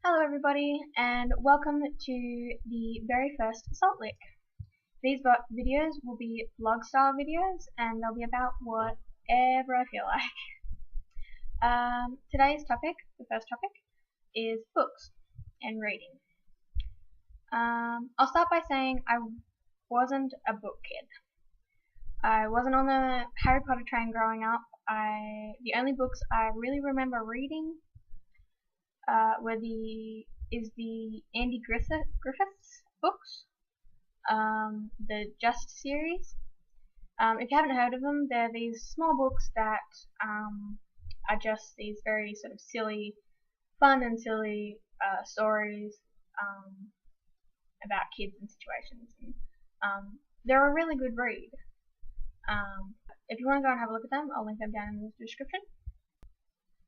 Hello everybody and welcome to the very first Salt Lick. These videos will be vlog style videos and they'll be about whatever I feel like. Today's topic, the first topic, is books and reading. I'll start by saying I wasn't a book kid. I wasn't on the Harry Potter train growing up. The only books I really remember reading were the Andy Griffiths books, the Just series. If you haven't heard of them, they're these small books that are just these very sort of fun and silly stories about kids and situations. And, they're a really good read. If you want to go and have a look at them, I'll link them down in the description.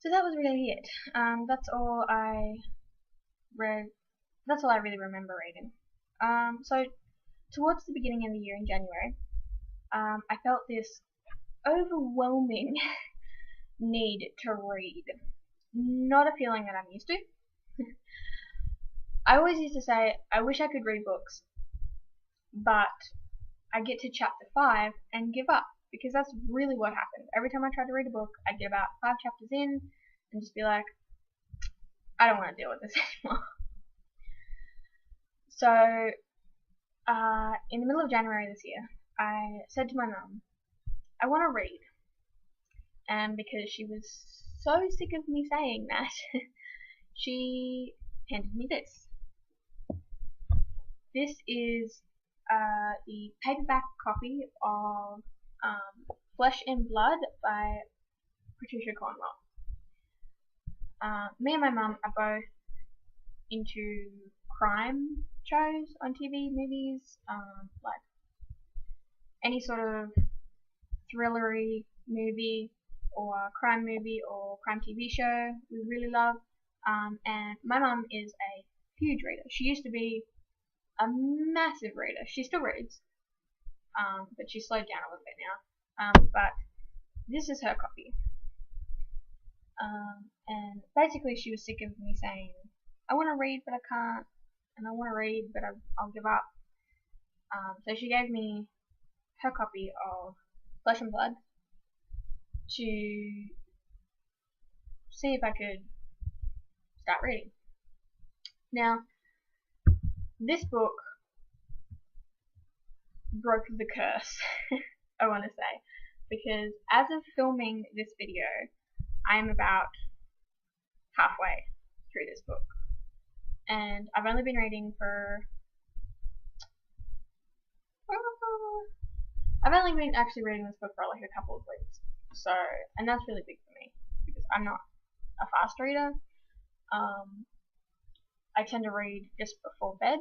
So that was really it. That's all I read. That's all I really remember reading. So towards the beginning of the year in January, I felt this overwhelming need to read. Not a feeling that I'm used to. I always used to say, I wish I could read books, but I get to chapter 5 and give up, because that's really what happened. Every time I tried to read a book, I'd get about 5 chapters in and just be like, I don't want to deal with this anymore. So, in the middle of January this year, I said to my mum, I want to read. And because she was so sick of me saying that, she handed me this. This is the paperback copy of Flesh and Blood by Patricia Cornwell. Me and my mum are both into crime shows on TV, movies, like any sort of thrillery movie or crime movie or crime TV show we really love. And my mum is a huge reader. She used to be a massive reader. She still reads, but she's slowed down a little bit now. But this is her copy. And basically she was sick of me saying, I want to read but I can't, and I want to read but I'll give up. So she gave me her copy of Flesh and Blood to see if I could start reading. Now, this book broke the curse, I want to say, because as of filming this video, I am about halfway through this book, and I've only been reading for I've only been actually reading this book for like a couple of weeks, so, and that's really big for me because I'm not a fast reader. I tend to read just before bed.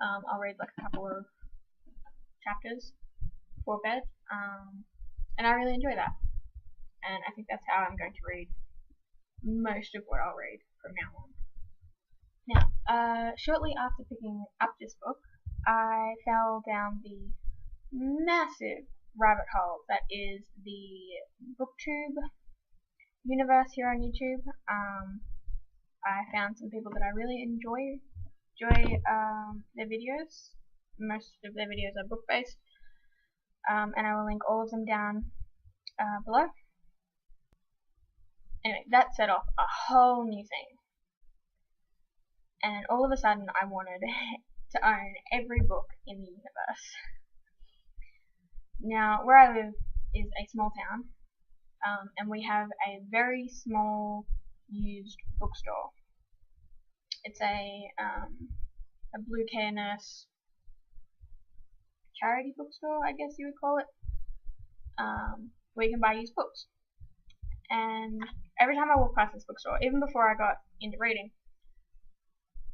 I'll read like a couple of chapters before bed, and I really enjoy that. And I think that's how I'm going to read most of what I'll read from now on. Now, shortly after picking up this book, I fell down the massive rabbit hole that is the BookTube universe here on YouTube. I found some people that I really enjoy their videos. Most of their videos are book based, and I will link all of them down below. Anyway, that set off a whole new thing, and all of a sudden I wanted to own every book in the universe. Now, where I live is a small town, and we have a very small used bookstore. It's a Blue Care Nurse charity bookstore, I guess you would call it, where you can buy used books. And every time I walk past this bookstore, even before I got into reading,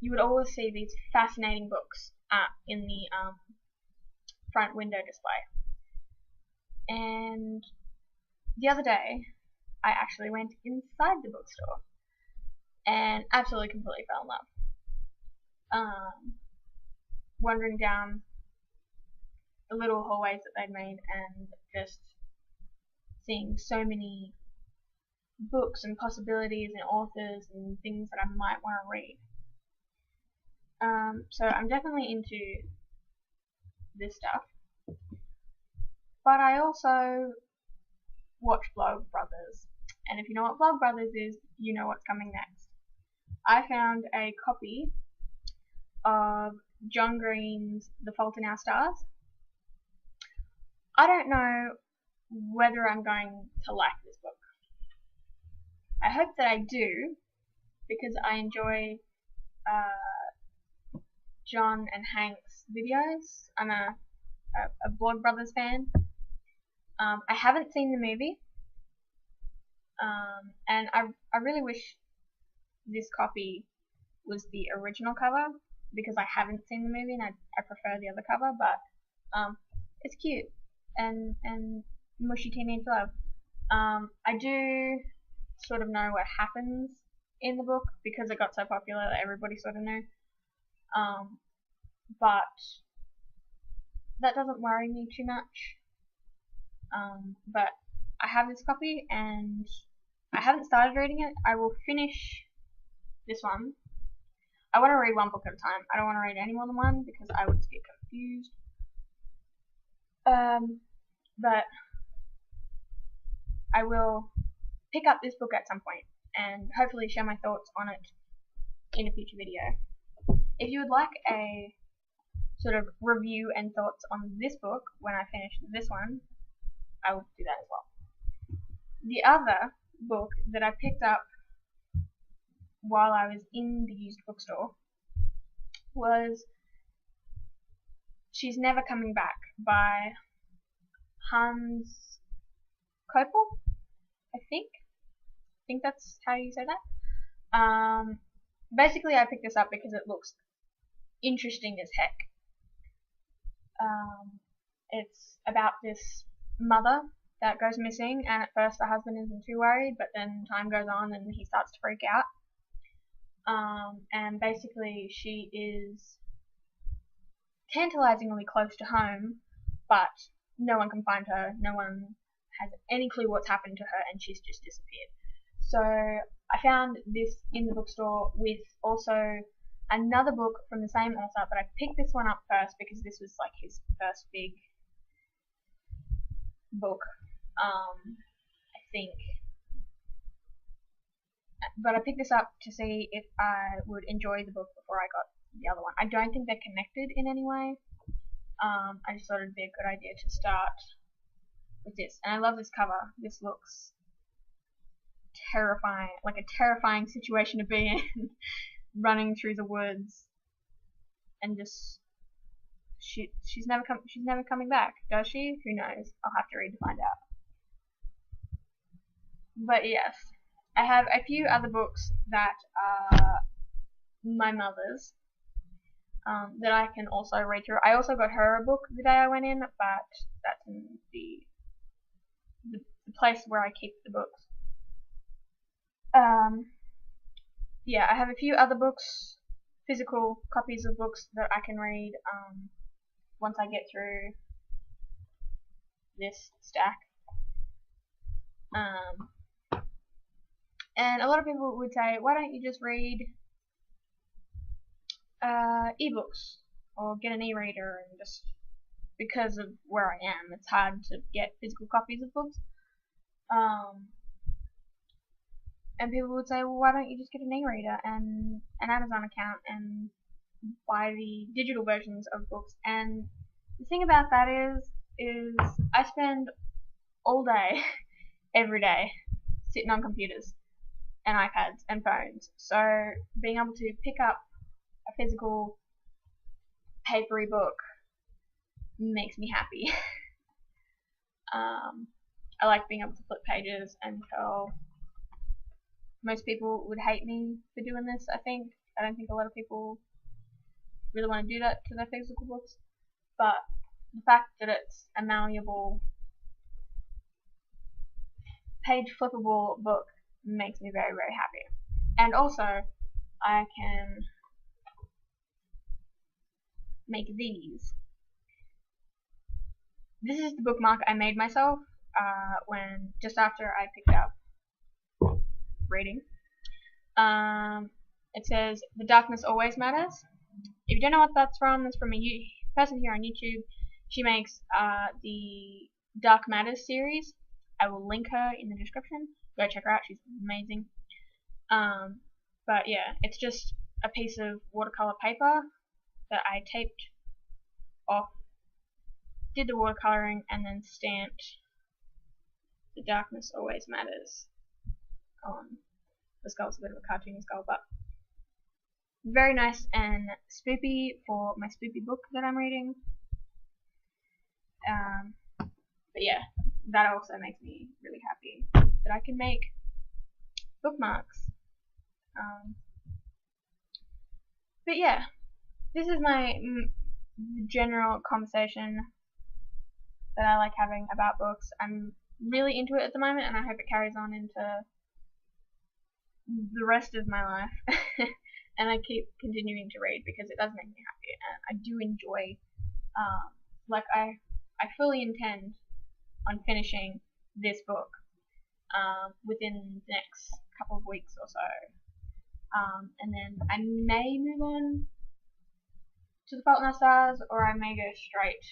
you would always see these fascinating books in the front window display. And the other day, I actually went inside the bookstore and absolutely completely fell in love. Wandering down the little hallways that they'd made and just seeing so many books and possibilities and authors and things that I might want to read. So I'm definitely into this stuff. But I also watch Vlog Brothers. And if you know what Vlog Brothers is, you know what's coming next. I found a copy of John Green's The Fault in Our Stars. I don't know whether I'm going to like this book. I hope that I do, because I enjoy John and Hank's videos. I'm a Vlog Brothers fan. I haven't seen the movie, and I really wish this copy was the original cover, because I haven't seen the movie and I prefer the other cover, but it's cute and mushy teenage love. I do sort of know what happens in the book because it got so popular that everybody sort of knew, but that doesn't worry me too much. But I have this copy and I haven't started reading it. I will finish this one. I want to read one book at a time. I don't want to read any more than one because I would just get confused. But I will pick up this book at some point and hopefully share my thoughts on it in a future video. If you would like a sort of review and thoughts on this book when I finish this one, I will do that as well. The other book that I picked up while I was in the used bookstore was She's Never Coming Back by Hans Koppel, I think that's how you say that. Basically I picked this up because it looks interesting as heck. It's about this mother that goes missing, and at first the husband isn't too worried, but then time goes on and he starts to freak out. And basically she is tantalizingly close to home, but no one can find her, no one has any clue what's happened to her, and she's just disappeared. So I found this in the bookstore with also another book from the same author, but I picked this one up first because this was like his first big book, I think. But I picked this up to see if I would enjoy the book before I got the other one. I don't think they're connected in any way. I just thought it'd be a good idea to start with this. And I love this cover. This looks terrifying, like a terrifying situation to be in. Running through the woods and just she's never coming back, does she? Who knows? I'll have to read to find out. But yes, I have a few other books that are my mother's, that I can also read through. I also got her a book the day I went in, but that's in the place where I keep the books. Yeah, I have a few other books, physical copies of books that I can read once I get through this stack. And a lot of people would say, why don't you just read ebooks or get an e-reader, and just because of where I am, it's hard to get physical copies of books. And people would say, well, why don't you just get an e-reader and an Amazon account and buy the digital versions of books? And the thing about that is I spend all day, every day, sitting on computers and iPads and phones. So being able to pick up a physical papery book makes me happy. I like being able to flip pages and tell. Most people would hate me for doing this, I think. I don't think a lot of people really want to do that to their physical books. But the fact that it's a malleable, page flippable book makes me very, very happy. And also, I can make these. This is the bookmark I made myself when just after I picked up reading. It says, "The darkness always matters." If you don't know what that's from a person here on YouTube. She makes the Dark Matters series. I will link her in the description. Go check her out. She's amazing. But yeah, it's just a piece of watercolor paper that I taped off, did the watercoloring, and then stamped "The darkness always matters" on the skull's a bit of a cartoony skull, but very nice and spoopy for my spoopy book that I'm reading. But yeah, that also makes me really happy that I can make bookmarks. But yeah, this is my general conversation that I like having about books. I'm really into it at the moment, and I hope it carries on into the rest of my life. And I keep continuing to read because it does make me happy, and I do enjoy. Like I fully intend on finishing this book within the next couple of weeks or so, and then I may move on to The Fault in Our Stars, or I may go straight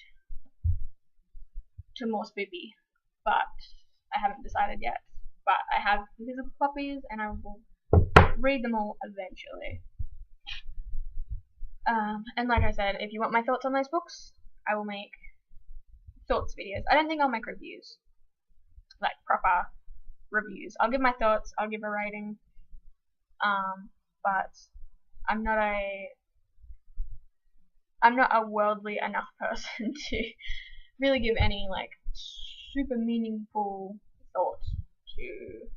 to more spoopy, but I haven't decided yet. But I have physical copies, and I will read them all eventually. And like I said, if you want my thoughts on those books, I will make thoughts videos. I don't think I'll make reviews, like proper reviews. I'll give my thoughts, I'll give a rating, but I'm not a worldly enough person to really give any like super meaningful thought to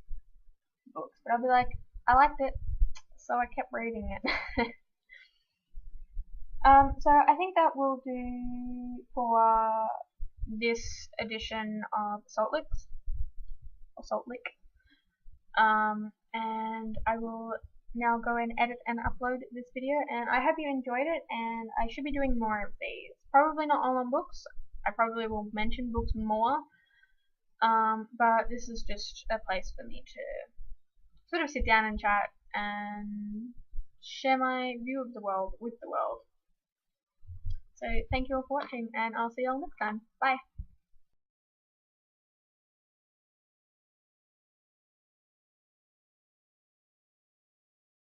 books. But I'll be like, I liked it, so I kept reading it. So I think that will do for this edition of Salt Lick. And I will now go and edit and upload this video, and I hope you enjoyed it, and I should be doing more of these. Probably not all on books. I probably will mention books more, but this is just a place for me to sort of sit down and chat and share my view of the world with the world. So thank you all for watching, and I'll see you all next time. Bye!